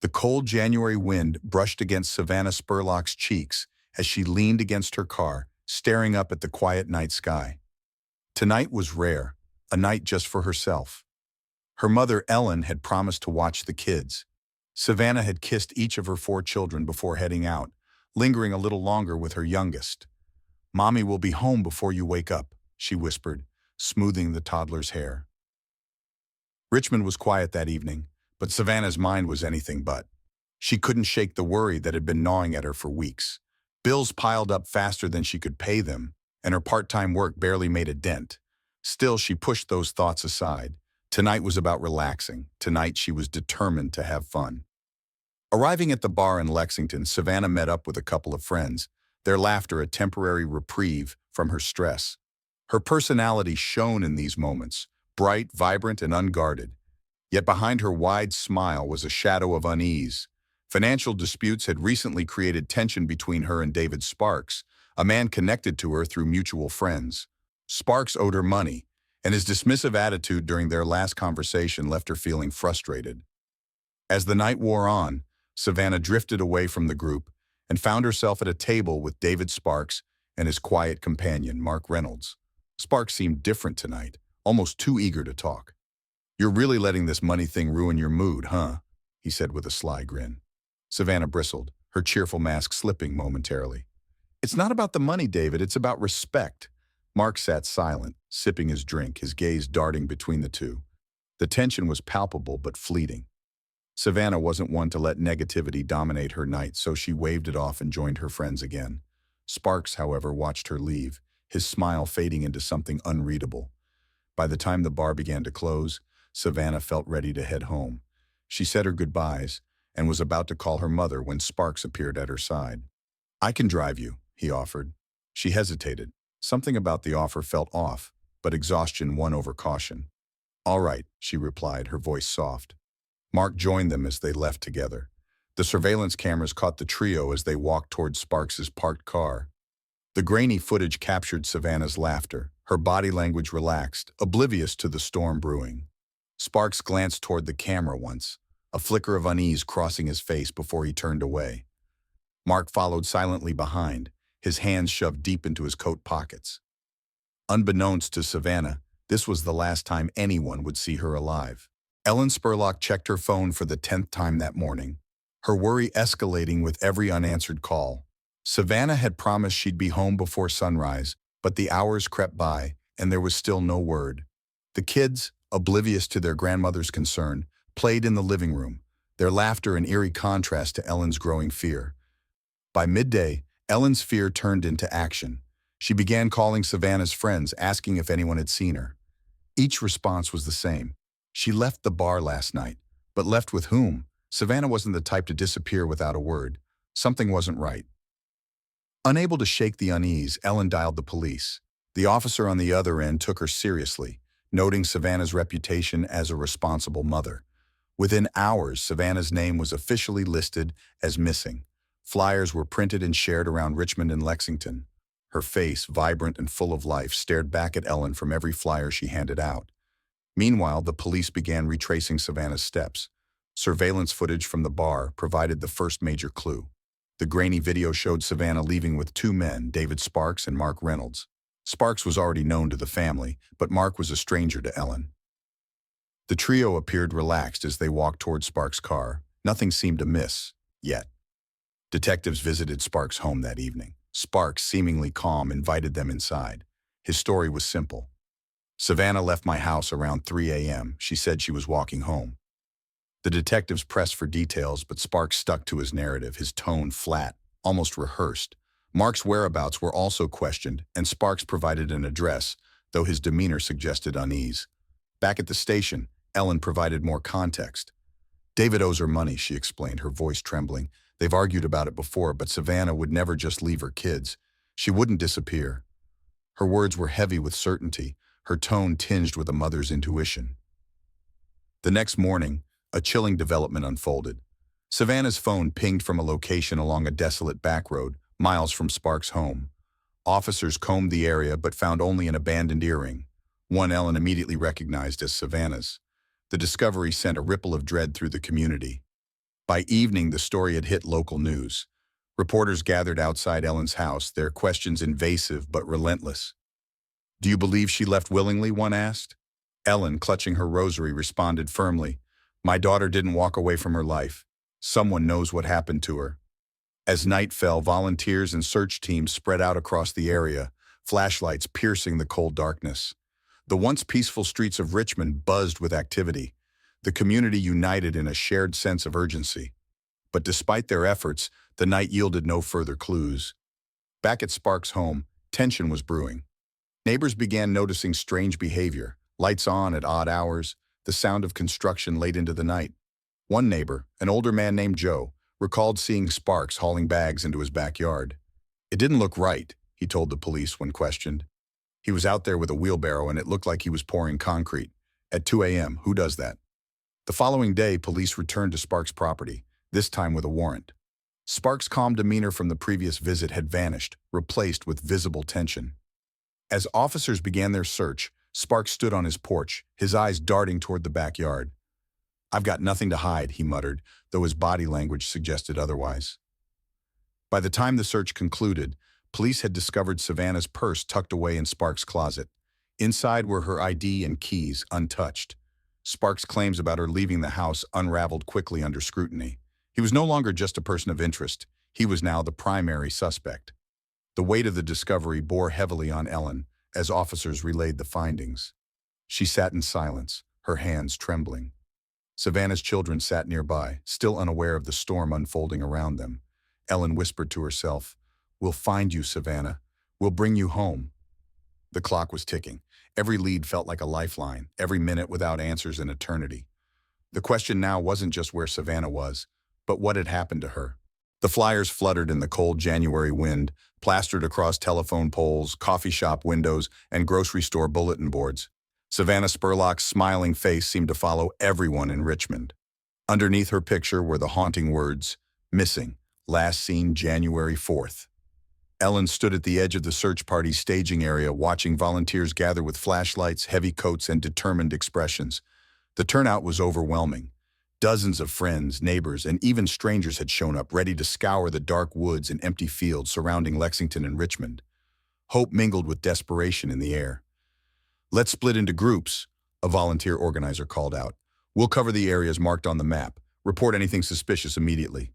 The cold January wind brushed against Savannah Spurlock's cheeks as she leaned against her car, staring up at the quiet night sky. Tonight was rare, a night just for herself. Her mother, Ellen, had promised to watch the kids. Savannah had kissed each of her 4 children before heading out, lingering a little longer with her youngest. "Mommy will be home before you wake up," she whispered, smoothing the toddler's hair. Richmond was quiet that evening, but Savannah's mind was anything but. She couldn't shake the worry that had been gnawing at her for weeks. Bills piled up faster than she could pay them, and her part-time work barely made a dent. Still, she pushed those thoughts aside. Tonight was about relaxing. Tonight, she was determined to have fun. Arriving at the bar in Lexington, Savannah met up with a couple of friends, their laughter a temporary reprieve from her stress. Her personality shone in these moments, bright, vibrant, and unguarded. Yet behind her wide smile was a shadow of unease. Financial disputes had recently created tension between her and David Sparks, a man connected to her through mutual friends. Sparks owed her money, and his dismissive attitude during their last conversation left her feeling frustrated. As the night wore on, Savannah drifted away from the group and found herself at a table with David Sparks and his quiet companion, Mark Reynolds. Sparks seemed different tonight, almost too eager to talk. "You're really letting this money thing ruin your mood, huh?" he said with a sly grin. Savannah bristled, her cheerful mask slipping momentarily. "It's not about the money, David, it's about respect." Mark sat silent, sipping his drink, his gaze darting between the two. The tension was palpable but fleeting. Savannah wasn't one to let negativity dominate her night, so she waved it off and joined her friends again. Sparks, however, watched her leave, his smile fading into something unreadable. By the time the bar began to close, Savannah felt ready to head home. She said her goodbyes and was about to call her mother when Sparks appeared at her side. "I can drive you," he offered. She hesitated. Something about the offer felt off, but exhaustion won over caution. "All right," she replied, her voice soft. Mark joined them as they left together. The surveillance cameras caught the trio as they walked toward Sparks's parked car. The grainy footage captured Savannah's laughter, her body language relaxed, oblivious to the storm brewing. Sparks glanced toward the camera once, a flicker of unease crossing his face before he turned away. Mark followed silently behind, his hands shoved deep into his coat pockets. Unbeknownst to Savannah, this was the last time anyone would see her alive. Ellen Spurlock checked her phone for the 10th time that morning, her worry escalating with every unanswered call. Savannah had promised she'd be home before sunrise, but the hours crept by, and there was still no word. The kids, oblivious to their grandmother's concern, played in the living room, their laughter an eerie contrast to Ellen's growing fear. By midday, Ellen's fear turned into action. She began calling Savannah's friends, asking if anyone had seen her. Each response was the same. "She left the bar last night." But left with whom? Savannah wasn't the type to disappear without a word. Something wasn't right. Unable to shake the unease, Ellen dialed the police. The officer on the other end took her seriously, noting Savannah's reputation as a responsible mother. Within hours, Savannah's name was officially listed as missing. Flyers were printed and shared around Richmond and Lexington. Her face, vibrant and full of life, stared back at Ellen from every flyer she handed out. Meanwhile, the police began retracing Savannah's steps. Surveillance footage from the bar provided the first major clue. The grainy video showed Savannah leaving with 2 men, David Sparks and Mark Reynolds. Sparks was already known to the family, but Mark was a stranger to Ellen. The trio appeared relaxed as they walked toward Sparks' car. Nothing seemed amiss, yet. Detectives visited Sparks' home that evening. Sparks, seemingly calm, invited them inside. His story was simple. "Savannah left my house around 3 a.m. She said she was walking home." The detectives pressed for details, but Sparks stuck to his narrative, his tone flat, almost rehearsed. Mark's whereabouts were also questioned, and Sparks provided an address, though his demeanor suggested unease. Back at the station, Ellen provided more context. "David owes her money," she explained, her voice trembling. "They've argued about it before, but Savannah would never just leave her kids. She wouldn't disappear." Her words were heavy with certainty, her tone tinged with a mother's intuition. The next morning, a chilling development unfolded. Savannah's phone pinged from a location along a desolate back road, miles from Sparks' home. Officers combed the area but found only an abandoned earring, one Ellen immediately recognized as Savannah's. The discovery sent a ripple of dread through the community. By evening, the story had hit local news. Reporters gathered outside Ellen's house, their questions invasive but relentless. "Do you believe she left willingly?" one asked. Ellen, clutching her rosary, responded firmly, "My daughter didn't walk away from her life. Someone knows what happened to her." As night fell, volunteers and search teams spread out across the area, flashlights piercing the cold darkness. The once peaceful streets of Richmond buzzed with activity, the community united in a shared sense of urgency. But despite their efforts, the night yielded no further clues. Back at Sparks' home, tension was brewing. Neighbors began noticing strange behavior, lights on at odd hours, the sound of construction late into the night. One neighbor, an older man named Joe, recalled seeing Sparks hauling bags into his backyard. "It didn't look right," he told the police when questioned. "He was out there with a wheelbarrow and it looked like he was pouring concrete. At 2 a.m., who does that?" The following day, police returned to Sparks' property, this time with a warrant. Sparks' calm demeanor from the previous visit had vanished, replaced with visible tension. As officers began their search, Sparks stood on his porch, his eyes darting toward the backyard. "I've got nothing to hide," he muttered, though his body language suggested otherwise. By the time the search concluded, police had discovered Savannah's purse tucked away in Sparks' closet. Inside were her ID and keys, untouched. Sparks' claims about her leaving the house unraveled quickly under scrutiny. He was no longer just a person of interest. He was now the primary suspect. The weight of the discovery bore heavily on Ellen as officers relayed the findings. She sat in silence, her hands trembling. Savannah's children sat nearby, still unaware of the storm unfolding around them. Ellen whispered to herself, "We'll find you, Savannah. We'll bring you home." The clock was ticking. Every lead felt like a lifeline, every minute without answers an eternity. The question now wasn't just where Savannah was, but what had happened to her. The flyers fluttered in the cold January wind, plastered across telephone poles, coffee shop windows, and grocery store bulletin boards. Savannah Spurlock's smiling face seemed to follow everyone in Richmond. Underneath her picture were the haunting words, "Missing, last seen January 4th. Ellen stood at the edge of the search party's staging area, watching volunteers gather with flashlights, heavy coats, and determined expressions. The turnout was overwhelming. Dozens of friends, neighbors, and even strangers had shown up, ready to scour the dark woods and empty fields surrounding Lexington and Richmond. Hope mingled with desperation in the air. "Let's split into groups," a volunteer organizer called out. "We'll cover the areas marked on the map. Report anything suspicious immediately."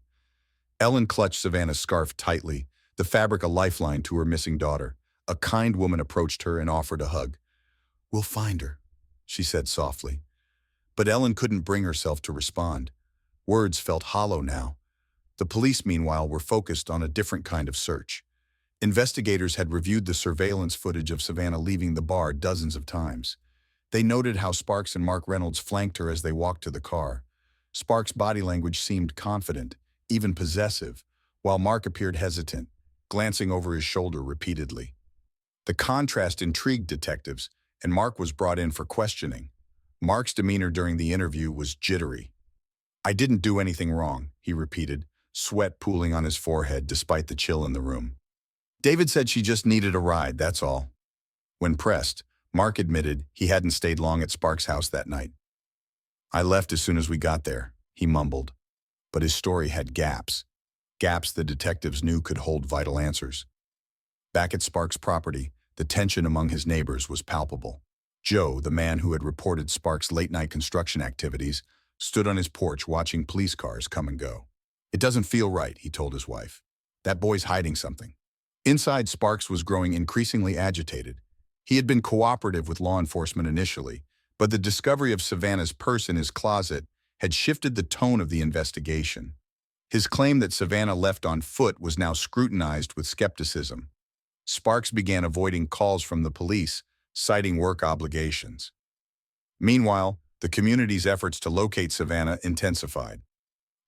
Ellen clutched Savannah's scarf tightly, the fabric a lifeline to her missing daughter. A kind woman approached her and offered a hug. "We'll find her," she said softly. But Ellen couldn't bring herself to respond. Words felt hollow now. The police, meanwhile, were focused on a different kind of search. Investigators had reviewed the surveillance footage of Savannah leaving the bar dozens of times. They noted how Sparks and Mark Reynolds flanked her as they walked to the car. Sparks' body language seemed confident, even possessive, while Mark appeared hesitant, glancing over his shoulder repeatedly. The contrast intrigued detectives, and Mark was brought in for questioning. Mark's demeanor during the interview was jittery. "I didn't do anything wrong," he repeated, sweat pooling on his forehead despite the chill in the room. "David said she just needed a ride, that's all." When pressed, Mark admitted he hadn't stayed long at Sparks' house that night. "I left as soon as we got there," he mumbled. But his story had gaps. Gaps the detectives knew could hold vital answers. Back at Sparks' property, the tension among his neighbors was palpable. Joe, the man who had reported Sparks' late-night construction activities, stood on his porch watching police cars come and go. "It doesn't feel right," he told his wife. "That boy's hiding something." Inside, Sparks was growing increasingly agitated. He had been cooperative with law enforcement initially, but the discovery of Savannah's purse in his closet had shifted the tone of the investigation. His claim that Savannah left on foot was now scrutinized with skepticism. Sparks began avoiding calls from the police, citing work obligations. Meanwhile, the community's efforts to locate Savannah intensified.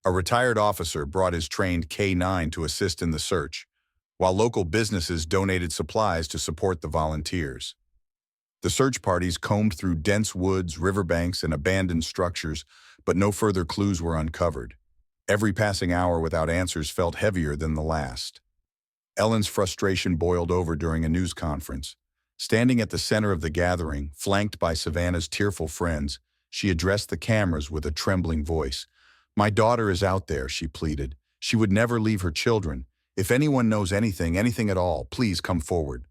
A retired officer brought his trained K-9 to assist in the search, while local businesses donated supplies to support the volunteers. The search parties combed through dense woods, riverbanks, and abandoned structures, but no further clues were uncovered. Every passing hour without answers felt heavier than the last. Ellen's frustration boiled over during a news conference. Standing at the center of the gathering, flanked by Savannah's tearful friends, she addressed the cameras with a trembling voice. My daughter is out there, she pleaded. She would never leave her children. If anyone knows anything, anything at all, please come forward.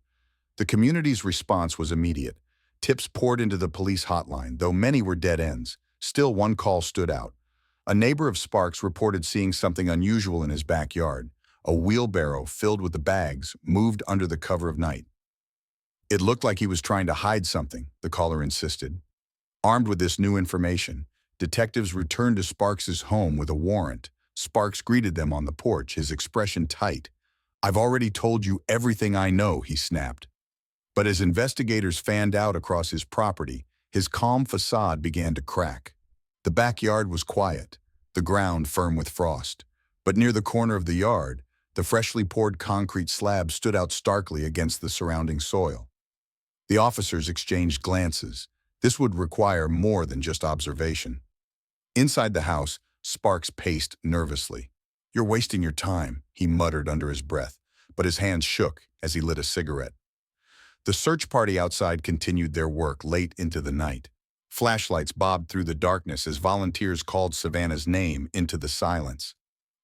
The community's response was immediate. Tips poured into the police hotline, though many were dead ends. Still, one call stood out. A neighbor of Sparks reported seeing something unusual in his backyard. A wheelbarrow filled with the bags moved under the cover of night. It looked like he was trying to hide something, the caller insisted. Armed with this new information, detectives returned to Sparks's home with a warrant. Sparks greeted them on the porch, his expression tight. "I've already told you everything I know," he snapped. But as investigators fanned out across his property, his calm facade began to crack. The backyard was quiet, the ground firm with frost. But near the corner of the yard, the freshly poured concrete slab stood out starkly against the surrounding soil. The officers exchanged glances. This would require more than just observation. Inside the house, Sparks paced nervously. "You're wasting your time," he muttered under his breath, but his hands shook as he lit a cigarette. The search party outside continued their work late into the night. Flashlights bobbed through the darkness as volunteers called Savannah's name into the silence.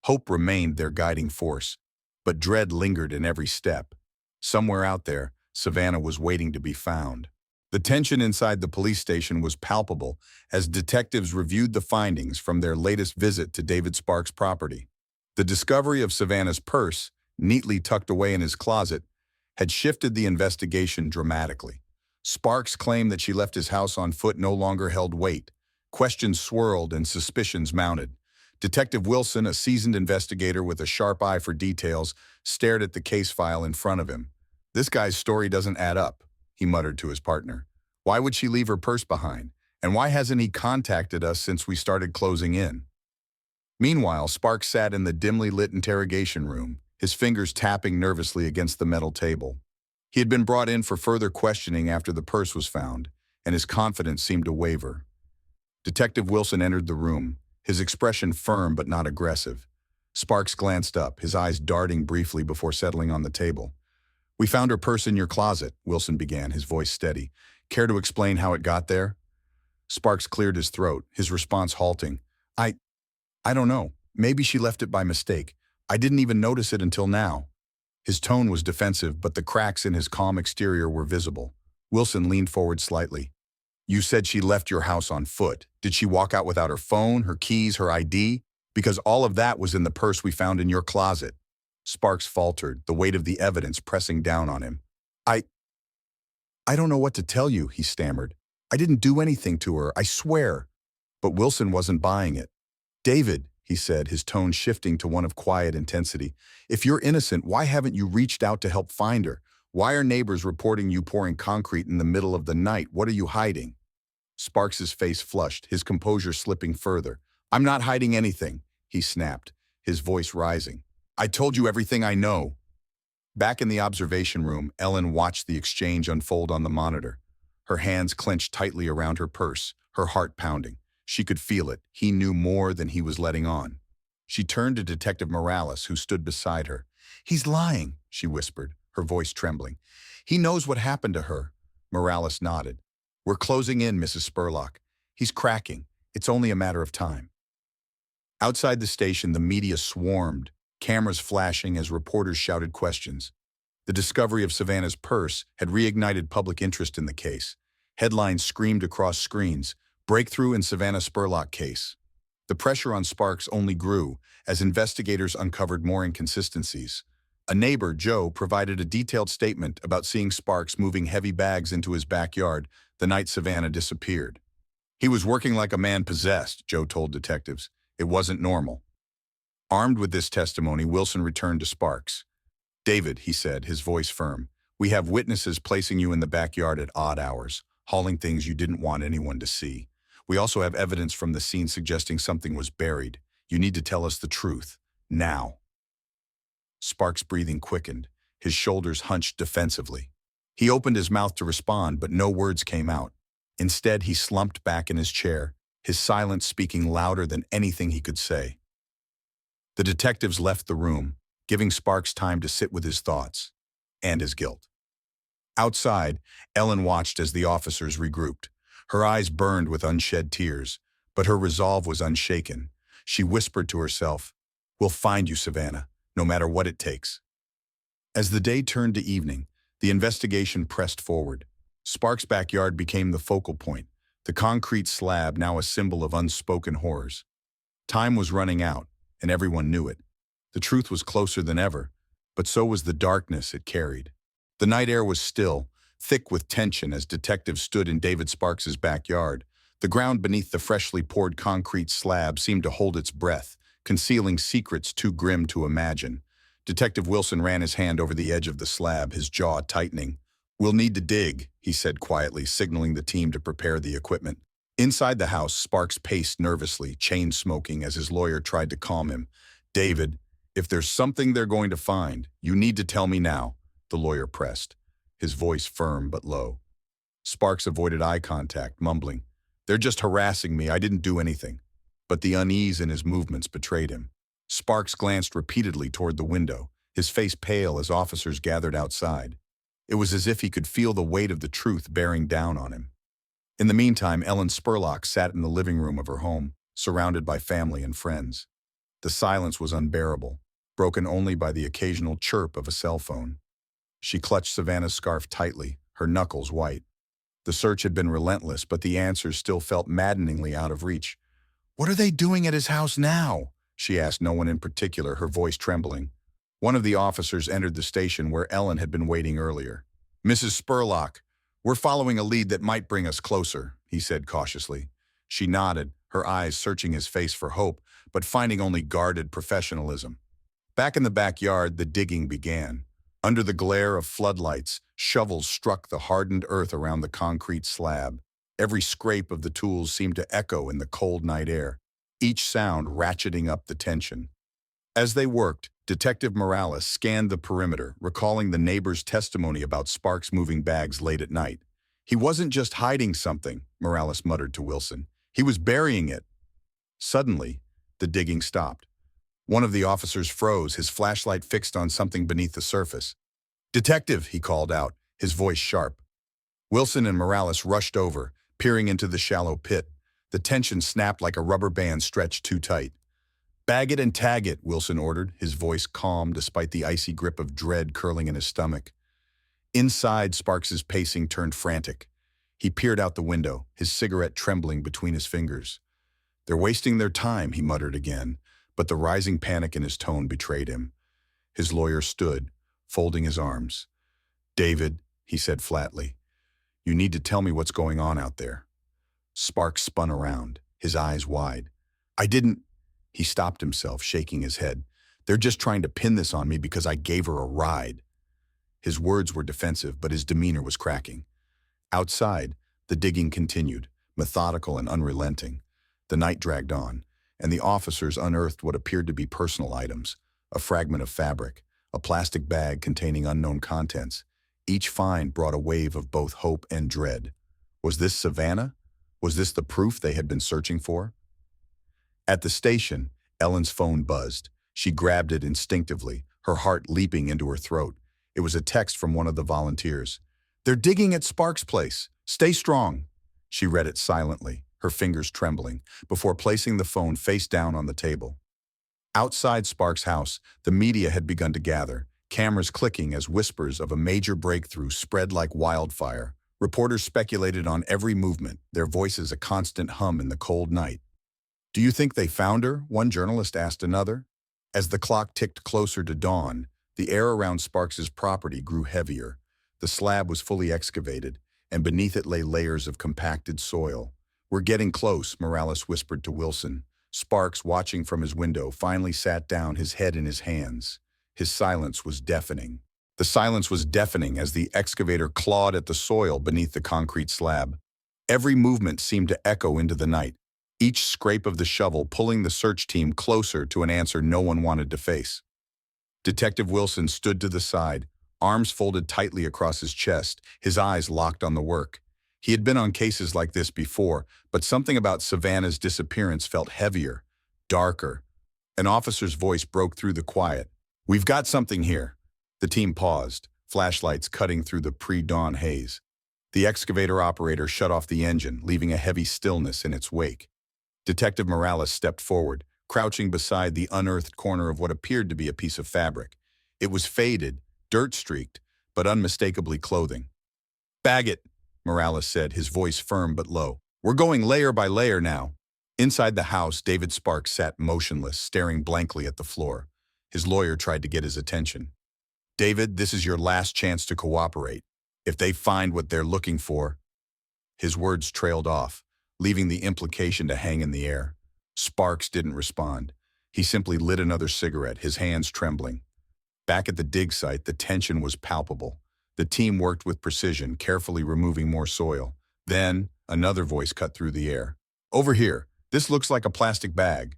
Hope remained their guiding force, but dread lingered in every step. Somewhere out there, Savannah was waiting to be found. The tension inside the police station was palpable as detectives reviewed the findings from their latest visit to David Sparks' property. The discovery of Savannah's purse, neatly tucked away in his closet, had shifted the investigation dramatically. Sparks' claim that she left his house on foot no longer held weight. Questions swirled and suspicions mounted. Detective Wilson, a seasoned investigator with a sharp eye for details, stared at the case file in front of him. "This guy's story doesn't add up," he muttered to his partner. "Why would she leave her purse behind? And why hasn't he contacted us since we started closing in?" Meanwhile, Sparks sat in the dimly lit interrogation room, his fingers tapping nervously against the metal table. He had been brought in for further questioning after the purse was found, and his confidence seemed to waver. Detective Wilson entered the room, his expression firm but not aggressive. Sparks glanced up, his eyes darting briefly before settling on the table. "We found her purse in your closet," Wilson began, his voice steady. "Care to explain how it got there?" Sparks cleared his throat, his response halting. I don't know. Maybe she left it by mistake. I didn't even notice it until now." His tone was defensive, but the cracks in his calm exterior were visible. Wilson leaned forward slightly. "You said she left your house on foot. Did she walk out without her phone, her keys, her ID? Because all of that was in the purse we found in your closet." Sparks faltered, the weight of the evidence pressing down on him. I don't know what to tell you," he stammered. "I didn't do anything to her, I swear." But Wilson wasn't buying it. "David," he said, his tone shifting to one of quiet intensity, "if you're innocent, why haven't you reached out to help find her? Why are neighbors reporting you pouring concrete in the middle of the night? What are you hiding?" Sparks's face flushed, his composure slipping further. "I'm not hiding anything," he snapped, his voice rising. "I told you everything I know." Back in the observation room, Ellen watched the exchange unfold on the monitor. Her hands clenched tightly around her purse, her heart pounding. She could feel it. He knew more than he was letting on. She turned to Detective Morales, who stood beside her. "He's lying," she whispered, her voice trembling. "He knows what happened to her." Morales nodded. "We're closing in, Mrs. Spurlock. He's cracking. It's only a matter of time." Outside the station, the media swarmed, cameras flashing as reporters shouted questions. The discovery of Savannah's purse had reignited public interest in the case. Headlines screamed across screens, "Breakthrough in Savannah Spurlock case." The pressure on Sparks only grew as investigators uncovered more inconsistencies. A neighbor, Joe, provided a detailed statement about seeing Sparks moving heavy bags into his backyard the night Savannah disappeared. "He was working like a man possessed," Joe told detectives. "It wasn't normal." Armed with this testimony, Wilson returned to Sparks. "David," he said, his voice firm, "we have witnesses placing you in the backyard at odd hours, hauling things you didn't want anyone to see. We also have evidence from the scene suggesting something was buried. You need to tell us the truth. Now." Sparks' breathing quickened, his shoulders hunched defensively. He opened his mouth to respond, but no words came out. Instead, he slumped back in his chair, his silence speaking louder than anything he could say. The detectives left the room, giving Sparks time to sit with his thoughts and his guilt. Outside, Ellen watched as the officers regrouped. Her eyes burned with unshed tears, but her resolve was unshaken. She whispered to herself, "We'll find you, Savannah, no matter what it takes." As the day turned to evening, the investigation pressed forward. Sparks' backyard became the focal point, the concrete slab now a symbol of unspoken horrors. Time was running out, and everyone knew it. The truth was closer than ever, but so was the darkness it carried. The night air was still, thick with tension as detectives stood in David Sparks's backyard. The ground beneath the freshly poured concrete slab seemed to hold its breath, concealing secrets too grim to imagine. Detective Wilson ran his hand over the edge of the slab, his jaw tightening. "We'll need to dig," he said quietly, signaling the team to prepare the equipment. Inside the house, Sparks paced nervously, chain smoking as his lawyer tried to calm him. "David, if there's something they're going to find, you need to tell me now," the lawyer pressed, his voice firm but low. Sparks avoided eye contact, mumbling, "They're just harassing me, I didn't do anything." But the unease in his movements betrayed him. Sparks glanced repeatedly toward the window, his face pale as officers gathered outside. It was as if he could feel the weight of the truth bearing down on him. In the meantime, Ellen Spurlock sat in the living room of her home, surrounded by family and friends. The silence was unbearable, broken only by the occasional chirp of a cell phone. She clutched Savannah's scarf tightly, her knuckles white. The search had been relentless, but the answers still felt maddeningly out of reach. "What are they doing at his house now?" she asked no one in particular, her voice trembling. One of the officers entered the station where Ellen had been waiting earlier. "Mrs. Spurlock, we're following a lead that might bring us closer," he said cautiously. She nodded, her eyes searching his face for hope, but finding only guarded professionalism. Back in the backyard, the digging began. Under the glare of floodlights, shovels struck the hardened earth around the concrete slab. Every scrape of the tools seemed to echo in the cold night air, each sound ratcheting up the tension. As they worked, Detective Morales scanned the perimeter, recalling the neighbor's testimony about Sparks moving bags late at night. "He wasn't just hiding something," Morales muttered to Wilson. "He was burying it." Suddenly, the digging stopped. One of the officers froze, his flashlight fixed on something beneath the surface. "Detective," he called out, his voice sharp. Wilson and Morales rushed over, peering into the shallow pit. The tension snapped like a rubber band stretched too tight. "Bag it and tag it," Wilson ordered, his voice calm despite the icy grip of dread curling in his stomach. Inside, Sparks's pacing turned frantic. He peered out the window, his cigarette trembling between his fingers. "They're wasting their time," he muttered again, but the rising panic in his tone betrayed him. His lawyer stood, folding his arms. "David," he said flatly, "you need to tell me what's going on out there." Sparks spun around, his eyes wide. "I didn't—" He stopped himself, shaking his head. "They're just trying to pin this on me because I gave her a ride." His words were defensive, but his demeanor was cracking. Outside, the digging continued, methodical and unrelenting. The night dragged on, and the officers unearthed what appeared to be personal items, a fragment of fabric, a plastic bag containing unknown contents. Each find brought a wave of both hope and dread. Was this Savannah? Was this the proof they had been searching for? At the station, Ellen's phone buzzed. She grabbed it instinctively, her heart leaping into her throat. It was a text from one of the volunteers. "They're digging at Sparks' place. Stay strong." She read it silently, her fingers trembling, before placing the phone face down on the table. Outside Sparks' house, the media had begun to gather, cameras clicking as whispers of a major breakthrough spread like wildfire. Reporters speculated on every movement, their voices a constant hum in the cold night. "Do you think they found her?" one journalist asked another. As the clock ticked closer to dawn, the air around Sparks's property grew heavier. The slab was fully excavated, and beneath it lay layers of compacted soil. "We're getting close," Morales whispered to Wilson. Sparks, watching from his window, finally sat down, his head in his hands. His silence was deafening. The silence was deafening as the excavator clawed at the soil beneath the concrete slab. Every movement seemed to echo into the night, each scrape of the shovel pulling the search team closer to an answer no one wanted to face. Detective Wilson stood to the side, arms folded tightly across his chest, his eyes locked on the work. He had been on cases like this before, but something about Savannah's disappearance felt heavier, darker. An officer's voice broke through the quiet. "We've got something here." The team paused, flashlights cutting through the pre-dawn haze. The excavator operator shut off the engine, leaving a heavy stillness in its wake. Detective Morales stepped forward, crouching beside the unearthed corner of what appeared to be a piece of fabric. It was faded, dirt-streaked, but unmistakably clothing. "Bag it," Morales said, his voice firm but low. "We're going layer by layer now." Inside the house, David Sparks sat motionless, staring blankly at the floor. His lawyer tried to get his attention. "David, this is your last chance to cooperate. If they find what they're looking for—" His words trailed off, leaving the implication to hang in the air. Sparks didn't respond. He simply lit another cigarette, his hands trembling. Back at the dig site, the tension was palpable. The team worked with precision, carefully removing more soil. Then, another voice cut through the air. "Over here. This looks like a plastic bag."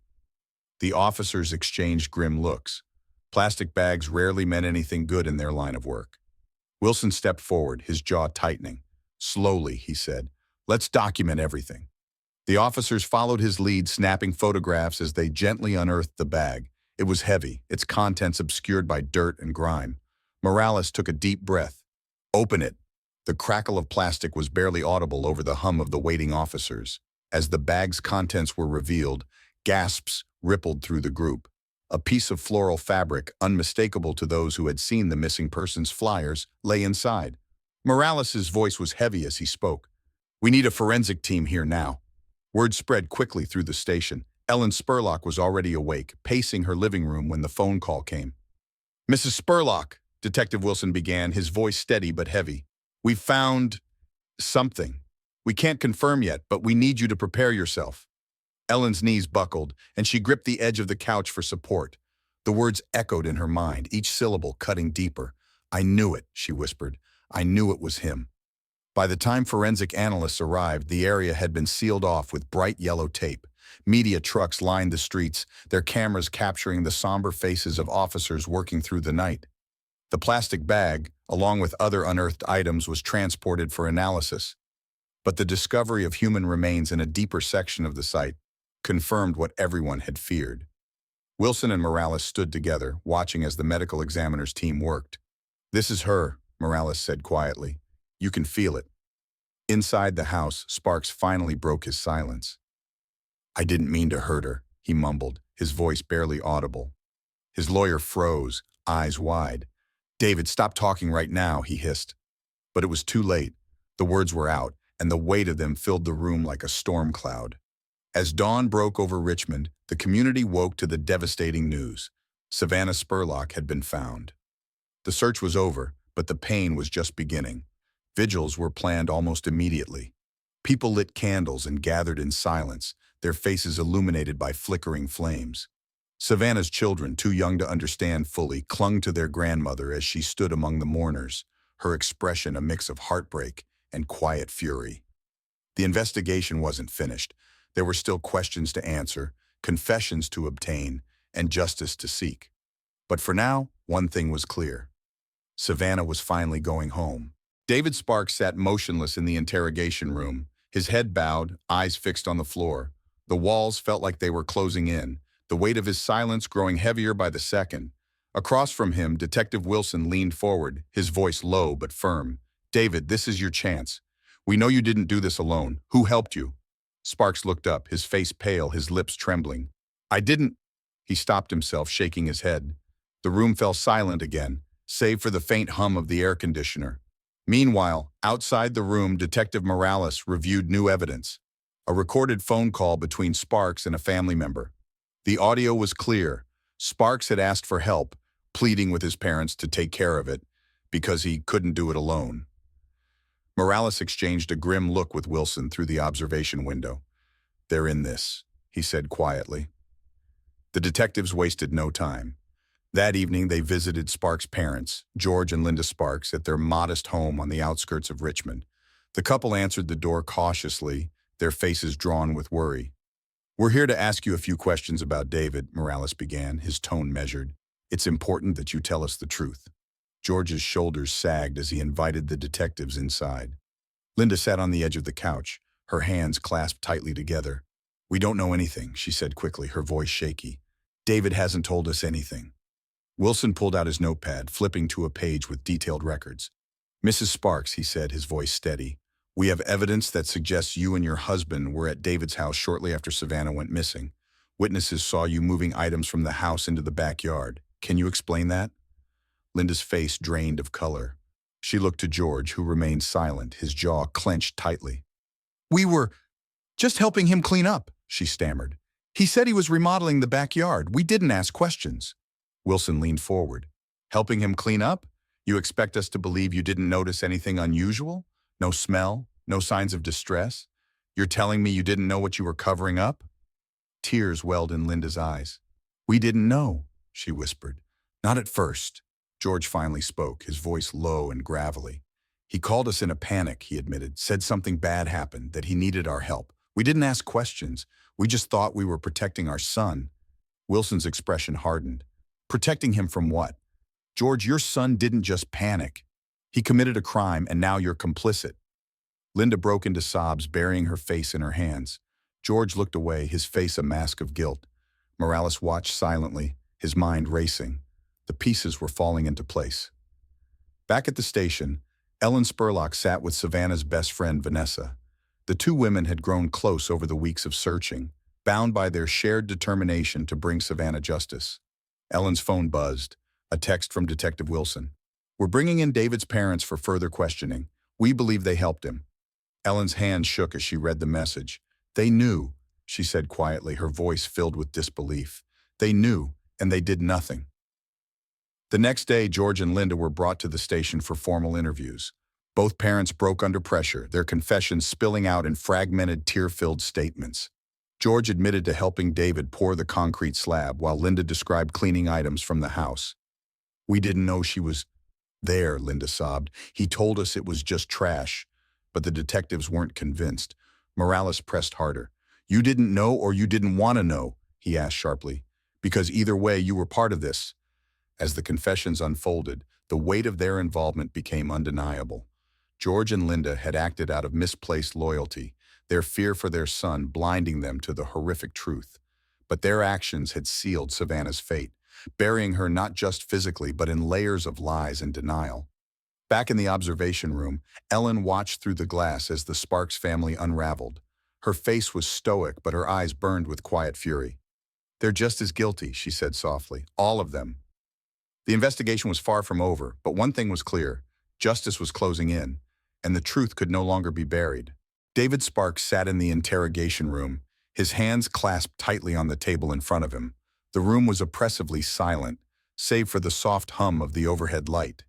The officers exchanged grim looks. Plastic bags rarely meant anything good in their line of work. Wilson stepped forward, his jaw tightening. "Slowly," he said. "Let's document everything." The officers followed his lead, snapping photographs as they gently unearthed the bag. It was heavy, its contents obscured by dirt and grime. Morales took a deep breath. "Open it." The crackle of plastic was barely audible over the hum of the waiting officers. As the bag's contents were revealed, gasps rippled through the group. A piece of floral fabric, unmistakable to those who had seen the missing person's flyers, lay inside. Morales' voice was heavy as he spoke. "We need a forensic team here now." Word spread quickly through the station. Ellen Spurlock was already awake, pacing her living room when the phone call came. "Mrs. Spurlock," Detective Wilson began, his voice steady but heavy. "We've found something. We can't confirm yet, but we need you to prepare yourself." Ellen's knees buckled, and she gripped the edge of the couch for support. The words echoed in her mind, each syllable cutting deeper. "I knew it," she whispered. "I knew it was him." By the time forensic analysts arrived, the area had been sealed off with bright yellow tape. Media trucks lined the streets, their cameras capturing the somber faces of officers working through the night. The plastic bag, along with other unearthed items, was transported for analysis. But the discovery of human remains in a deeper section of the site confirmed what everyone had feared. Wilson and Morales stood together, watching as the medical examiner's team worked. "This is her," Morales said quietly. "You can feel it." Inside the house, Sparks finally broke his silence. "I didn't mean to hurt her," he mumbled, his voice barely audible. His lawyer froze, eyes wide. "David, stop talking right now," he hissed. But it was too late. The words were out, and the weight of them filled the room like a storm cloud. As dawn broke over Richmond, the community woke to the devastating news. Savannah Spurlock had been found. The search was over, but the pain was just beginning. Vigils were planned almost immediately. People lit candles and gathered in silence, their faces illuminated by flickering flames. Savannah's children, too young to understand fully, clung to their grandmother as she stood among the mourners, her expression a mix of heartbreak and quiet fury. The investigation wasn't finished. There were still questions to answer, confessions to obtain, and justice to seek. But for now, one thing was clear. Savannah was finally going home. David Sparks sat motionless in the interrogation room, his head bowed, eyes fixed on the floor. The walls felt like they were closing in, the weight of his silence growing heavier by the second. Across from him, Detective Wilson leaned forward, his voice low but firm. "David, this is your chance. We know you didn't do this alone. Who helped you?" Sparks looked up, his face pale, his lips trembling. "I didn't—" He stopped himself, shaking his head. The room fell silent again, save for the faint hum of the air conditioner. Meanwhile, outside the room, Detective Morales reviewed new evidence. A recorded phone call between Sparks and a family member. The audio was clear. Sparks had asked for help, pleading with his parents to take care of it, because he couldn't do it alone. Morales exchanged a grim look with Wilson through the observation window. "They're in this," he said quietly. The detectives wasted no time. That evening, they visited Sparks' parents, George and Linda Sparks, at their modest home on the outskirts of Richmond. The couple answered the door cautiously, their faces drawn with worry. "We're here to ask you a few questions about David," Morales began, his tone measured. "It's important that you tell us the truth." George's shoulders sagged as he invited the detectives inside. Linda sat on the edge of the couch, her hands clasped tightly together. "We don't know anything," she said quickly, her voice shaky. "David hasn't told us anything." Wilson pulled out his notepad, flipping to a page with detailed records. "Mrs. Sparks," he said, his voice steady, "we have evidence that suggests you and your husband were at David's house shortly after Savannah went missing. Witnesses saw you moving items from the house into the backyard. Can you explain that? Linda's face drained of color. She looked to George, who remained silent, his jaw clenched tightly. We were just helping him clean up, she stammered. He said he was remodeling the backyard. We didn't ask questions. Wilson leaned forward. Helping him clean up? You expect us to believe you didn't notice anything unusual? No smell? No signs of distress? You're telling me you didn't know what you were covering up? Tears welled in Linda's eyes. We didn't know, she whispered. Not at first. George finally spoke, his voice low and gravelly. He called us in a panic, he admitted, said something bad happened, that he needed our help. We didn't ask questions. We just thought we were protecting our son. Wilson's expression hardened. Protecting him from what? George, your son didn't just panic. He committed a crime, and now you're complicit. Linda broke into sobs, burying her face in her hands. George looked away, his face a mask of guilt. Morales watched silently, his mind racing. The pieces were falling into place. Back at the station, Ellen Spurlock sat with Savannah's best friend, Vanessa. The two women had grown close over the weeks of searching, bound by their shared determination to bring Savannah justice. Ellen's phone buzzed, a text from Detective Wilson. We're bringing in David's parents for further questioning. We believe they helped him. Ellen's hand shook as she read the message. They knew, she said quietly, her voice filled with disbelief. They knew, and they did nothing. The next day, George and Linda were brought to the station for formal interviews. Both parents broke under pressure, their confessions spilling out in fragmented, tear-filled statements. George admitted to helping David pour the concrete slab, while Linda described cleaning items from the house. We didn't know she was there, Linda sobbed. He told us it was just trash. But the detectives weren't convinced. Morales pressed harder. You didn't know or you didn't want to know, he asked sharply. Because either way, you were part of this. As the confessions unfolded, the weight of their involvement became undeniable. George and Linda had acted out of misplaced loyalty, their fear for their son blinding them to the horrific truth. But their actions had sealed Savannah's fate, burying her not just physically but in layers of lies and denial. Back in the observation room, Ellen watched through the glass as the Sparks family unraveled. Her face was stoic, but her eyes burned with quiet fury. They're just as guilty, she said softly, all of them. The investigation was far from over, but one thing was clear. Justice was closing in, and the truth could no longer be buried. David Sparks sat in the interrogation room, his hands clasped tightly on the table in front of him. The room was oppressively silent, save for the soft hum of the overhead light.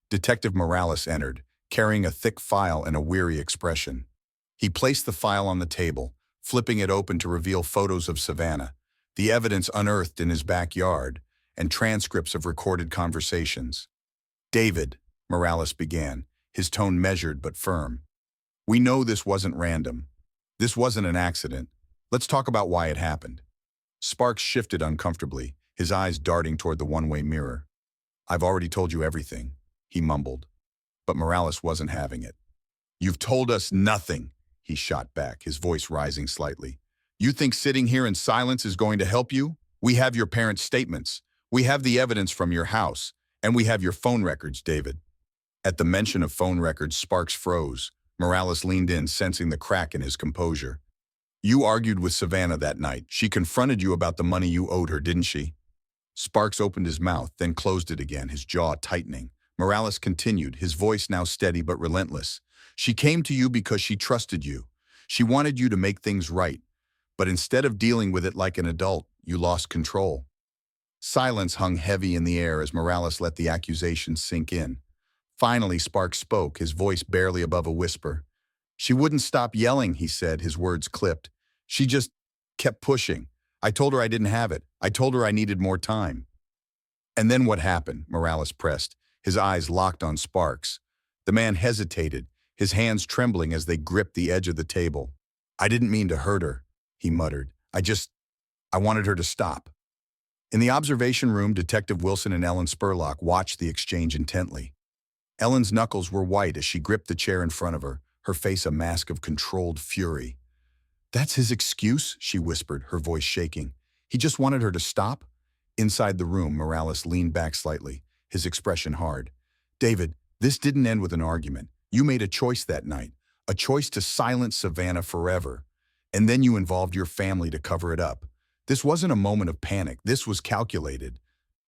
Detective Morales entered, carrying a thick file and a weary expression. He placed the file on the table, flipping it open to reveal photos of Savannah, the evidence unearthed in his backyard, and transcripts of recorded conversations. David, Morales began, his tone measured but firm. We know this wasn't random. This wasn't an accident. Let's talk about why it happened. Sparks shifted uncomfortably, his eyes darting toward the one-way mirror. I've already told you everything, he mumbled. But Morales wasn't having it. You've told us nothing, he shot back, his voice rising slightly. You think sitting here in silence is going to help you? We have your parents' statements. We have the evidence from your house, and we have your phone records, David. At the mention of phone records, Sparks froze. Morales leaned in, sensing the crack in his composure. You argued with Savannah that night. She confronted you about the money you owed her, didn't she? Sparks opened his mouth, then closed it again, his jaw tightening. Morales continued, his voice now steady but relentless. She came to you because she trusted you. She wanted you to make things right. But instead of dealing with it like an adult, you lost control. Silence hung heavy in the air as Morales let the accusations sink in. Finally, Sparks spoke, his voice barely above a whisper. She wouldn't stop yelling, he said, his words clipped. She just kept pushing. I told her I didn't have it. I told her I needed more time. And then what happened? Morales pressed, his eyes locked on Sparks. The man hesitated, his hands trembling as they gripped the edge of the table. I didn't mean to hurt her, he muttered. I wanted her to stop. In the observation room, Detective Wilson and Ellen Spurlock watched the exchange intently. Ellen's knuckles were white as she gripped the chair in front of her, her face a mask of controlled fury. That's his excuse, she whispered, her voice shaking. He just wanted her to stop? Inside the room, Morales leaned back slightly, his expression hard. David, this didn't end with an argument. You made a choice that night, a choice to silence Savannah forever. And then you involved your family to cover it up. This wasn't a moment of panic. This was calculated.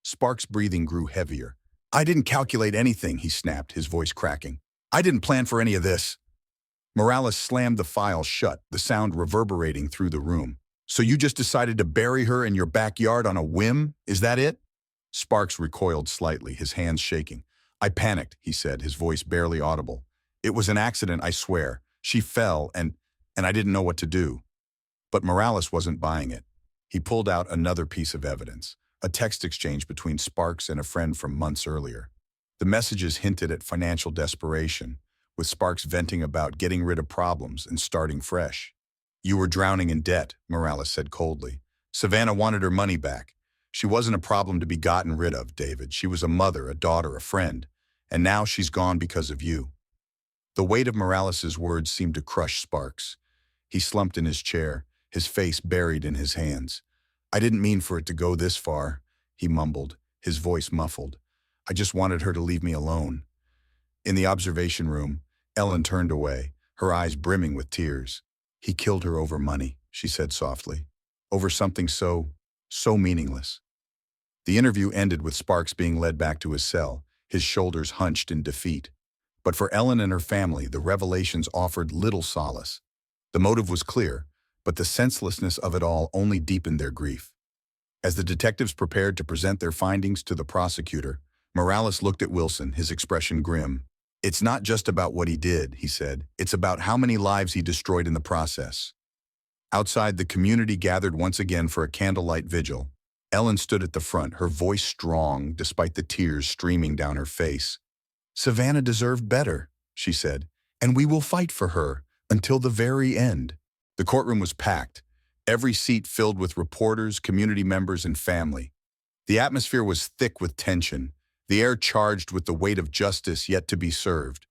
Sparks' breathing grew heavier. I didn't calculate anything, he snapped, his voice cracking. I didn't plan for any of this. Morales slammed the file shut, the sound reverberating through the room. So you just decided to bury her in your backyard on a whim? Is that it? Sparks recoiled slightly, his hands shaking. I panicked, he said, his voice barely audible. It was an accident, I swear. She fell, and I didn't know what to do. But Morales wasn't buying it. He pulled out another piece of evidence, a text exchange between Sparks and a friend from months earlier. The messages hinted at financial desperation, with Sparks venting about getting rid of problems and starting fresh. You were drowning in debt, Morales said coldly. Savannah wanted her money back. She wasn't a problem to be gotten rid of, David. She was a mother, a daughter, a friend. And now she's gone because of you. The weight of Morales's words seemed to crush Sparks. He slumped in his chair, his face buried in his hands. I didn't mean for it to go this far, he mumbled, his voice muffled. I just wanted her to leave me alone. In the observation room, Ellen turned away, her eyes brimming with tears. He killed her over money, she said softly. Over something so meaningless. The interview ended with Sparks being led back to his cell, his shoulders hunched in defeat. But for Ellen and her family, the revelations offered little solace. The motive was clear, but the senselessness of it all only deepened their grief. As the detectives prepared to present their findings to the prosecutor, Morales looked at Wilson, his expression grim. It's not just about what he did, he said. It's about how many lives he destroyed in the process. Outside, the community gathered once again for a candlelight vigil. Ellen stood at the front, her voice strong despite the tears streaming down her face. Savannah deserved better, she said, and we will fight for her until the very end. The courtroom was packed, every seat filled with reporters, community members, and family. The atmosphere was thick with tension, the air charged with the weight of justice yet to be served.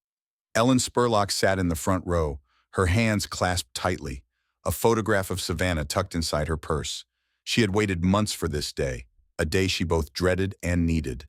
Ellen Spurlock sat in the front row, her hands clasped tightly, a photograph of Savannah tucked inside her purse. She had waited months for this day, a day she both dreaded and needed.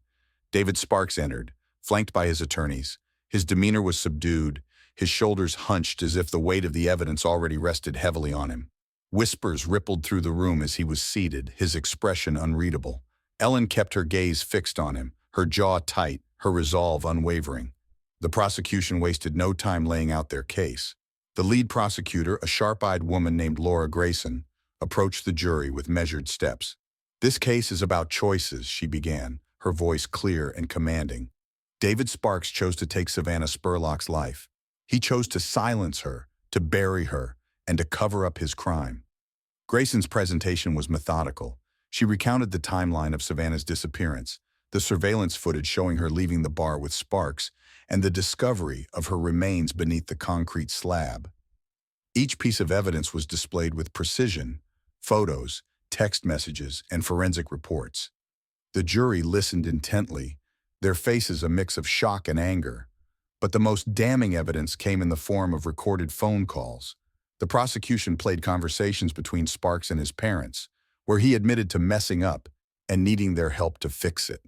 David Sparks entered, flanked by his attorneys. His demeanor was subdued, his shoulders hunched as if the weight of the evidence already rested heavily on him. Whispers rippled through the room as he was seated, his expression unreadable. Ellen kept her gaze fixed on him, her jaw tight, her resolve unwavering. The prosecution wasted no time laying out their case. The lead prosecutor, a sharp-eyed woman named Laura Grayson, approached the jury with measured steps. This case is about choices, she began, her voice clear and commanding. David Sparks chose to take Savannah Spurlock's life. He chose to silence her, to bury her, and to cover up his crime. Grayson's presentation was methodical. She recounted the timeline of Savannah's disappearance, the surveillance footage showing her leaving the bar with Sparks, and the discovery of her remains beneath the concrete slab. Each piece of evidence was displayed with precision, photos, text messages, and forensic reports. The jury listened intently, their faces a mix of shock and anger. But the most damning evidence came in the form of recorded phone calls. The prosecution played conversations between Sparks and his parents, where he admitted to messing up and needing their help to fix it.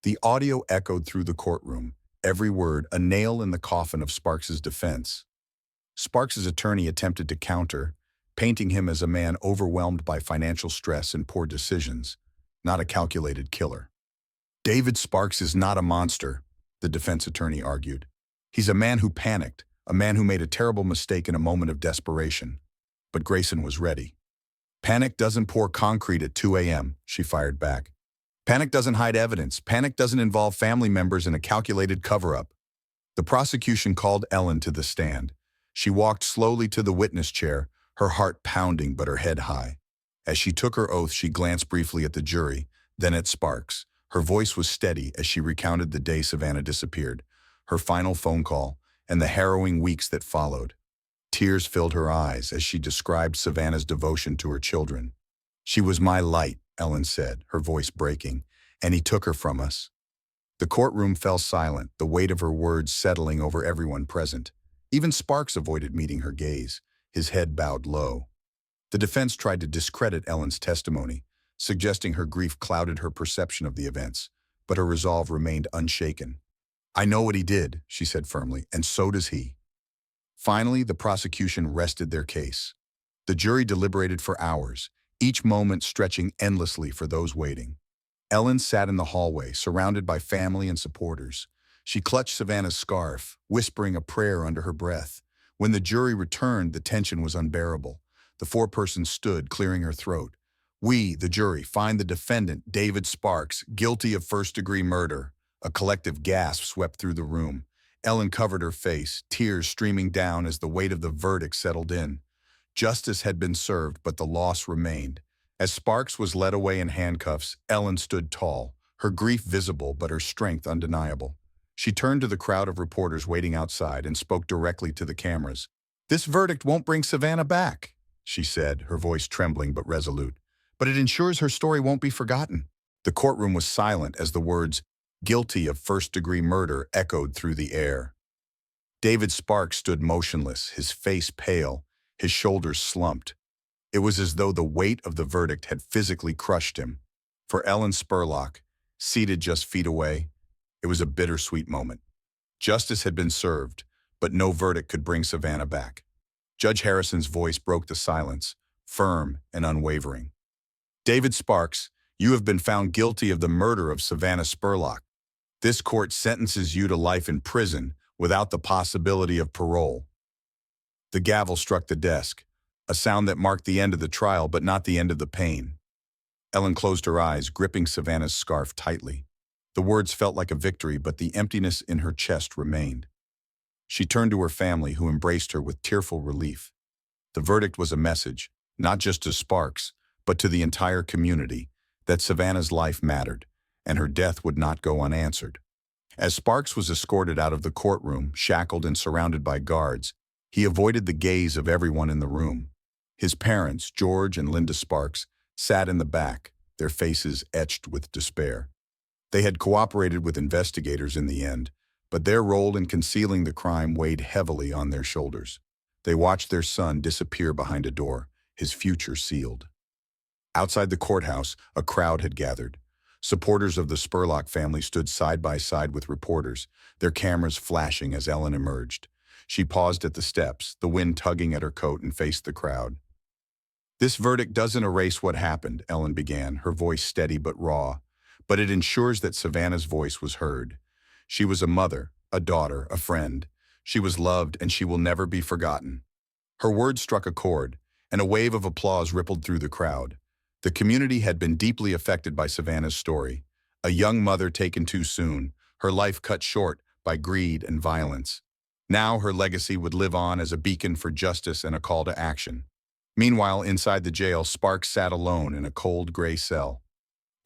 The audio echoed through the courtroom, every word a nail in the coffin of Sparks's defense. Sparks's attorney attempted to counter, painting him as a man overwhelmed by financial stress and poor decisions, not a calculated killer. David Sparks is not a monster, the defense attorney argued. He's a man who panicked, a man who made a terrible mistake in a moment of desperation. But Grayson was ready. Panic doesn't pour concrete at 2 a.m., she fired back. Panic doesn't hide evidence. Panic doesn't involve family members in a calculated cover-up. The prosecution called Ellen to the stand. She walked slowly to the witness chair, her heart pounding but her head high. As she took her oath, she glanced briefly at the jury, then at Sparks. Her voice was steady as she recounted the day Savannah disappeared, her final phone call, and the harrowing weeks that followed. Tears filled her eyes as she described Savannah's devotion to her children. She was my light, Ellen said, her voice breaking, and he took her from us. The courtroom fell silent, the weight of her words settling over everyone present. Even Sparks avoided meeting her gaze, his head bowed low. The defense tried to discredit Ellen's testimony, suggesting her grief clouded her perception of the events, but her resolve remained unshaken. I know what he did, she said firmly, and so does he. Finally, the prosecution rested their case. The jury deliberated for hours, each moment stretching endlessly for those waiting. Ellen sat in the hallway, surrounded by family and supporters. She clutched Savannah's scarf, whispering a prayer under her breath. When the jury returned, the tension was unbearable. The foreperson stood, clearing her throat. "We, the jury, find the defendant, David Sparks, guilty of first-degree murder." A collective gasp swept through the room. Ellen covered her face, tears streaming down as the weight of the verdict settled in. Justice had been served, but the loss remained. As Sparks was led away in handcuffs, Ellen stood tall, her grief visible but her strength undeniable. She turned to the crowd of reporters waiting outside and spoke directly to the cameras. "This verdict won't bring Savannah back," she said, her voice trembling but resolute. "But it ensures her story won't be forgotten." The courtroom was silent as the words, "guilty of first-degree murder," echoed through the air. David Sparks stood motionless, his face pale, his shoulders slumped. It was as though the weight of the verdict had physically crushed him. For Ellen Spurlock, seated just feet away, it was a bittersweet moment. Justice had been served, but no verdict could bring Savannah back. Judge Harrison's voice broke the silence, firm and unwavering. "David Sparks, you have been found guilty of the murder of Savannah Spurlock. This court sentences you to life in prison without the possibility of parole." The gavel struck the desk, a sound that marked the end of the trial but not the end of the pain. Ellen closed her eyes, gripping Savannah's scarf tightly. The words felt like a victory, but the emptiness in her chest remained. She turned to her family, who embraced her with tearful relief. The verdict was a message, not just to Sparks, but to the entire community, that Savannah's life mattered, and her death would not go unanswered. As Sparks was escorted out of the courtroom, shackled and surrounded by guards, he avoided the gaze of everyone in the room. His parents, George and Linda Sparks, sat in the back, their faces etched with despair. They had cooperated with investigators in the end, but their role in concealing the crime weighed heavily on their shoulders. They watched their son disappear behind a door, his future sealed. Outside the courthouse, a crowd had gathered. Supporters of the Spurlock family stood side by side with reporters, their cameras flashing as Ellen emerged. She paused at the steps, the wind tugging at her coat, and faced the crowd. "This verdict doesn't erase what happened," Ellen began, her voice steady but raw, "but it ensures that Savannah's voice was heard. She was a mother, a daughter, a friend. She was loved, and she will never be forgotten." Her words struck a chord, and a wave of applause rippled through the crowd. The community had been deeply affected by Savannah's story. A young mother taken too soon, her life cut short by greed and violence. Now her legacy would live on as a beacon for justice and a call to action. Meanwhile, inside the jail, Sparks sat alone in a cold gray cell.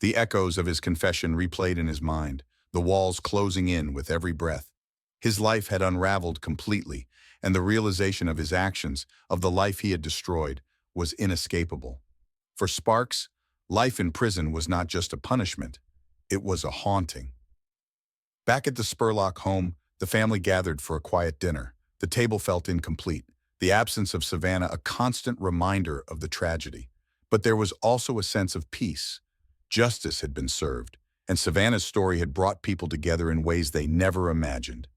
The echoes of his confession replayed in his mind, the walls closing in with every breath. His life had unraveled completely, and the realization of his actions, of the life he had destroyed, was inescapable. For Sparks, life in prison was not just a punishment, it was a haunting. Back at the Spurlock home, the family gathered for a quiet dinner. The table felt incomplete, the absence of Savannah a constant reminder of the tragedy. But there was also a sense of peace. Justice had been served, and Savannah's story had brought people together in ways they never imagined.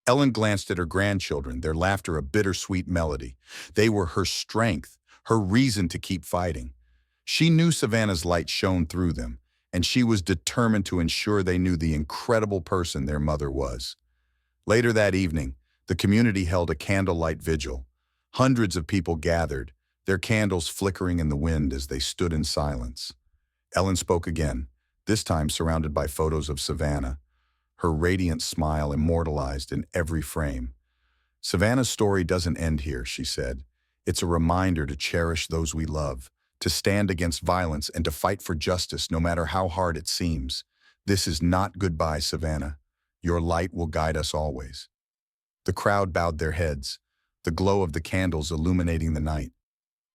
Ellen glanced at her grandchildren, their laughter a bittersweet melody. They were her strength, her reason to keep fighting. She knew Savannah's light shone through them, and she was determined to ensure they knew the incredible person their mother was. Later that evening, the community held a candlelight vigil. Hundreds of people gathered, their candles flickering in the wind as they stood in silence. Ellen spoke again, this time surrounded by photos of Savannah, her radiant smile immortalized in every frame. "Savannah's story doesn't end here," she said. "It's a reminder to cherish those we love, to stand against violence and to fight for justice no matter how hard it seems. This is not goodbye, Savannah. Your light will guide us always." The crowd bowed their heads, the glow of the candles illuminating the night.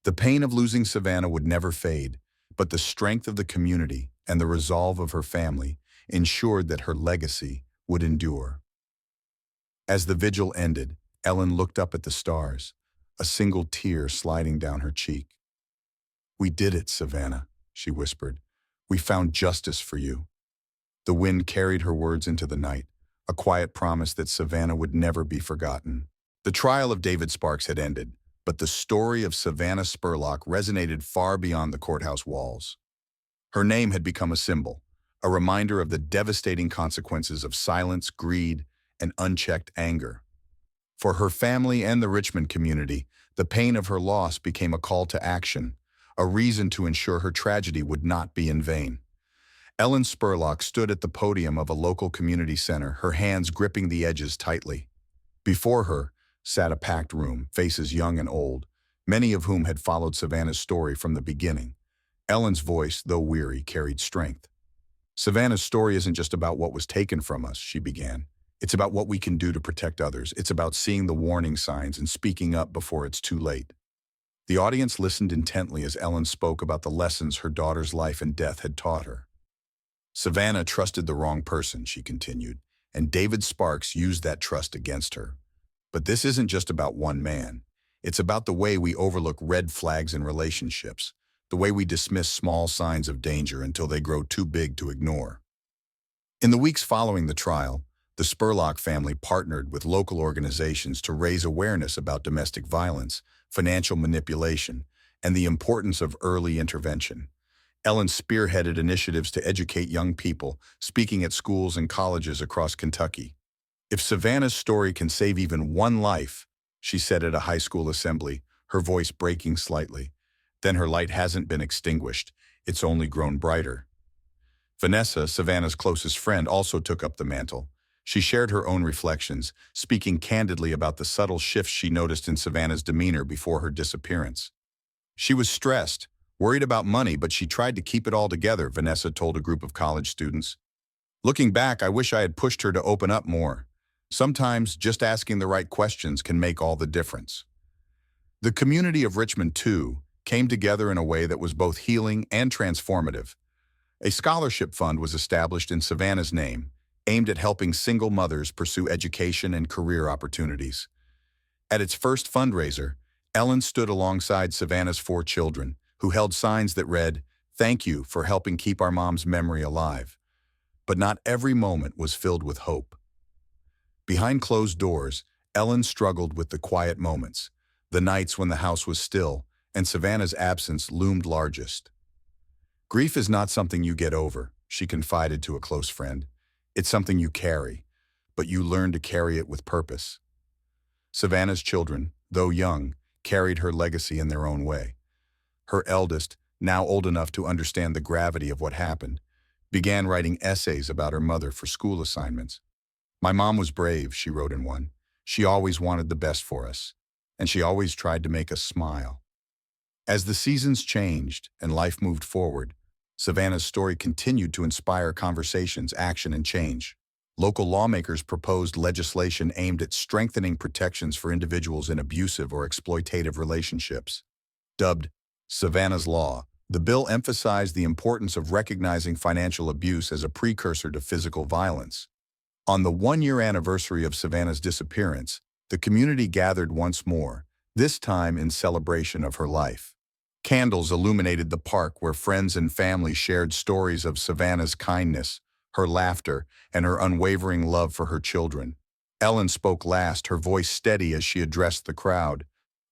The pain of losing Savannah would never fade, but the strength of the community and the resolve of her family ensured that her legacy would endure. As the vigil ended, Ellen looked up at the stars, a single tear sliding down her cheek. "We did it, Savannah," she whispered. "We found justice for you." The wind carried her words into the night, a quiet promise that Savannah would never be forgotten. The trial of David Sparks had ended, But the story of Savannah Spurlock resonated far beyond the courthouse walls. Her name had become a symbol, a reminder of the devastating consequences of silence, greed, and unchecked anger. For her family and the Richmond community, the pain of her loss became a call to action, a reason to ensure her tragedy would not be in vain. Ellen Spurlock stood at the podium of a local community center, her hands gripping the edges tightly. Before her sat a packed room, faces young and old, many of whom had followed Savannah's story from the beginning. Ellen's voice, though weary, carried strength. "Savannah's story isn't just about what was taken from us," she began. "It's about what we can do to protect others. It's about seeing the warning signs and speaking up before it's too late." The audience listened intently as Ellen spoke about the lessons her daughter's life and death had taught her. "Savannah trusted the wrong person," she continued, "and David Sparks used that trust against her. But this isn't just about one man. It's about the way we overlook red flags in relationships, the way we dismiss small signs of danger until they grow too big to ignore." In the weeks following the trial, the Spurlock family partnered with local organizations to raise awareness about domestic violence, financial manipulation, and the importance of early intervention. Ellen spearheaded initiatives to educate young people, speaking at schools and colleges across Kentucky. "If Savannah's story can save even one life," she said at a high school assembly, her voice breaking slightly, "then her light hasn't been extinguished. It's only grown brighter." Vanessa, Savannah's closest friend, also took up the mantle. She shared her own reflections, speaking candidly about the subtle shifts she noticed in Savannah's demeanor before her disappearance. "She was stressed, worried about money, but she tried to keep it all together," Vanessa told a group of college students. "Looking back, I wish I had pushed her to open up more. Sometimes just asking the right questions can make all the difference." The community of Richmond, too, came together in a way that was both healing and transformative. A scholarship fund was established in Savannah's name, aimed at helping single mothers pursue education and career opportunities. At its first fundraiser, Ellen stood alongside Savannah's 4 children, who held signs that read, "Thank you for helping keep our mom's memory alive." But not every moment was filled with hope. Behind closed doors, Ellen struggled with the quiet moments, the nights when the house was still and Savannah's absence loomed largest. "Grief is not something you get over," she confided to a close friend. "It's something you carry, but you learn to carry it with purpose." Savannah's children, though young, carried her legacy in their own way. Her eldest, now old enough to understand the gravity of what happened, began writing essays about her mother for school assignments. "My mom was brave," she wrote in one. "She always wanted the best for us, and she always tried to make us smile." As the seasons changed and life moved forward, Savannah's story continued to inspire conversations, action, and change. Local lawmakers proposed legislation aimed at strengthening protections for individuals in abusive or exploitative relationships. Dubbed Savannah's Law, the bill emphasized the importance of recognizing financial abuse as a precursor to physical violence. On the 1-year anniversary of Savannah's disappearance, the community gathered once more, this time in celebration of her life. Candles illuminated the park where friends and family shared stories of Savannah's kindness, her laughter, and her unwavering love for her children. Ellen spoke last, her voice steady as she addressed the crowd.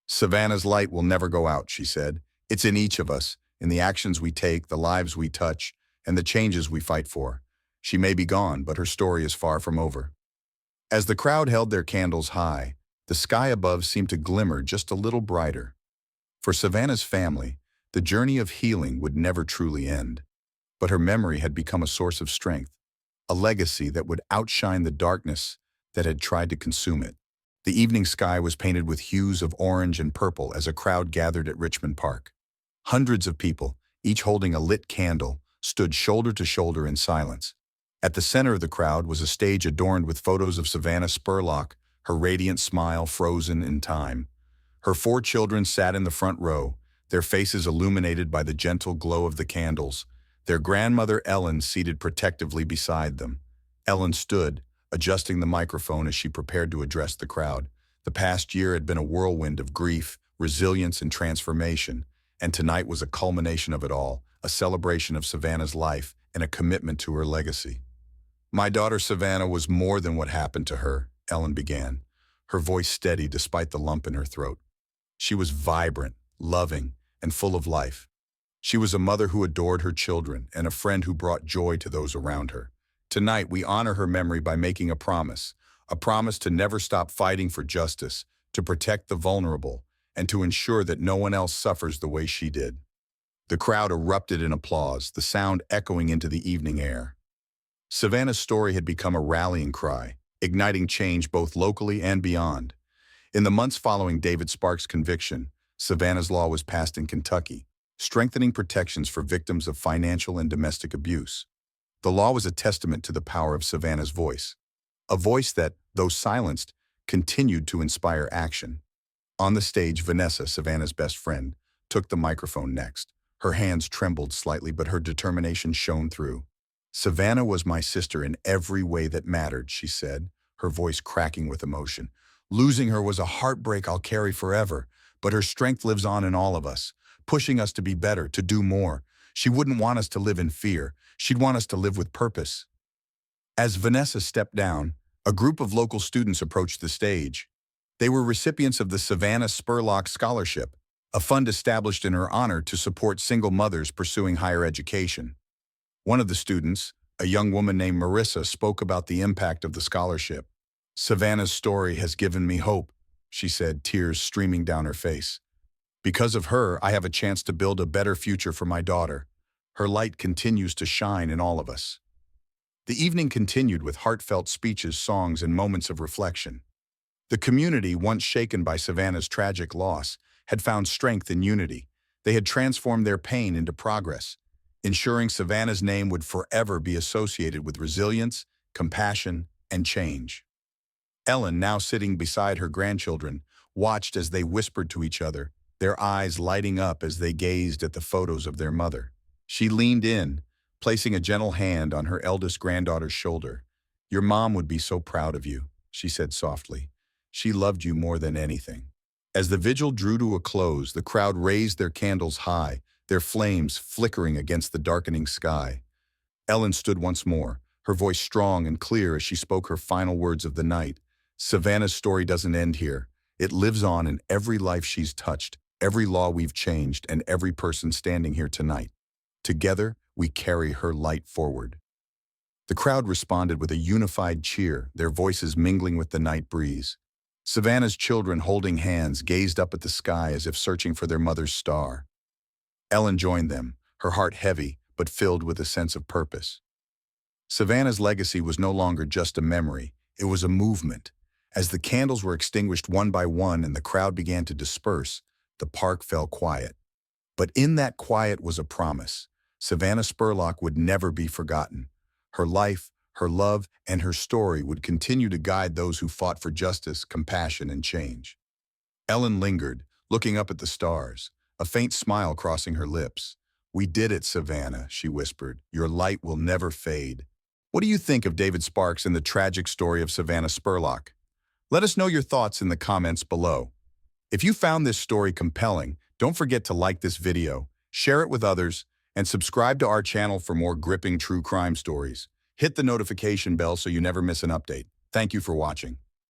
"Savannah's light will never go out," she said. "It's in each of us, in the actions we take, the lives we touch, and the changes we fight for. She may be gone, but her story is far from over." As the crowd held their candles high, the sky above seemed to glimmer just a little brighter. For Savannah's family, the journey of healing would never truly end. But her memory had become a source of strength, a legacy that would outshine the darkness that had tried to consume it. The evening sky was painted with hues of orange and purple as a crowd gathered at Richmond Park. Hundreds of people, each holding a lit candle, stood shoulder to shoulder in silence. At the center of the crowd was a stage adorned with photos of Savannah Spurlock, her radiant smile frozen in time. Her 4 children sat in the front row, their faces illuminated by the gentle glow of the candles, their grandmother Ellen seated protectively beside them. Ellen stood, adjusting the microphone as she prepared to address the crowd. The past year had been a whirlwind of grief, resilience, and transformation, and tonight was a culmination of it all, a celebration of Savannah's life and a commitment to her legacy. "My daughter Savannah was more than what happened to her," Ellen began, her voice steady despite the lump in her throat. She was vibrant, loving, and full of life. She was a mother who adored her children and a friend who brought joy to those around her. Tonight, we honor her memory by making a promise to never stop fighting for justice, to protect the vulnerable, and to ensure that no one else suffers the way she did. The crowd erupted in applause, the sound echoing into the evening air. Savannah's story had become a rallying cry, igniting change both locally and beyond. In the months following David Sparks' conviction, Savannah's law was passed in Kentucky, strengthening protections for victims of financial and domestic abuse. The law was a testament to the power of Savannah's voice, a voice that, though silenced, continued to inspire action. On the stage, Vanessa, Savannah's best friend, took the microphone next. Her hands trembled slightly, but her determination shone through. "Savannah was my sister in every way that mattered," she said, her voice cracking with emotion. "Losing her was a heartbreak I'll carry forever, but her strength lives on in all of us, pushing us to be better, to do more. She wouldn't want us to live in fear. She'd want us to live with purpose." As Vanessa stepped down, a group of local students approached the stage. They were recipients of the Savannah Spurlock Scholarship, a fund established in her honor to support single mothers pursuing higher education. One of the students, a young woman named Marissa, spoke about the impact of the scholarship. "Savannah's story has given me hope," she said, tears streaming down her face. "Because of her, I have a chance to build a better future for my daughter. Her light continues to shine in all of us." The evening continued with heartfelt speeches, songs, and moments of reflection. The community, once shaken by Savannah's tragic loss, had found strength in unity. They had transformed their pain into progress, ensuring Savannah's name would forever be associated with resilience, compassion, and change. Ellen, now sitting beside her grandchildren, watched as they whispered to each other, their eyes lighting up as they gazed at the photos of their mother. She leaned in, placing a gentle hand on her eldest granddaughter's shoulder. "Your mom would be so proud of you," she said softly. "She loved you more than anything." As the vigil drew to a close, the crowd raised their candles high, their flames flickering against the darkening sky. Ellen stood once more, her voice strong and clear as she spoke her final words of the night. "Savannah's story doesn't end here. It lives on in every life she's touched, every law we've changed, and every person standing here tonight. Together, we carry her light forward." The crowd responded with a unified cheer, their voices mingling with the night breeze. Savannah's children, holding hands, gazed up at the sky as if searching for their mother's star. Ellen joined them, her heart heavy but filled with a sense of purpose. Savannah's legacy was no longer just a memory, it was a movement. As the candles were extinguished one by one and the crowd began to disperse, the park fell quiet. But in that quiet was a promise. Savannah Spurlock would never be forgotten. Her life, her love, and her story would continue to guide those who fought for justice, compassion, and change. Ellen lingered, looking up at the stars, a faint smile crossing her lips. "We did it, Savannah," she whispered. "Your light will never fade." What do you think of David Sparks and the tragic story of Savannah Spurlock? Let us know your thoughts in the comments below. If you found this story compelling, don't forget to like this video, share it with others, and subscribe to our channel for more gripping true crime stories. Hit the notification bell so you never miss an update. Thank you for watching.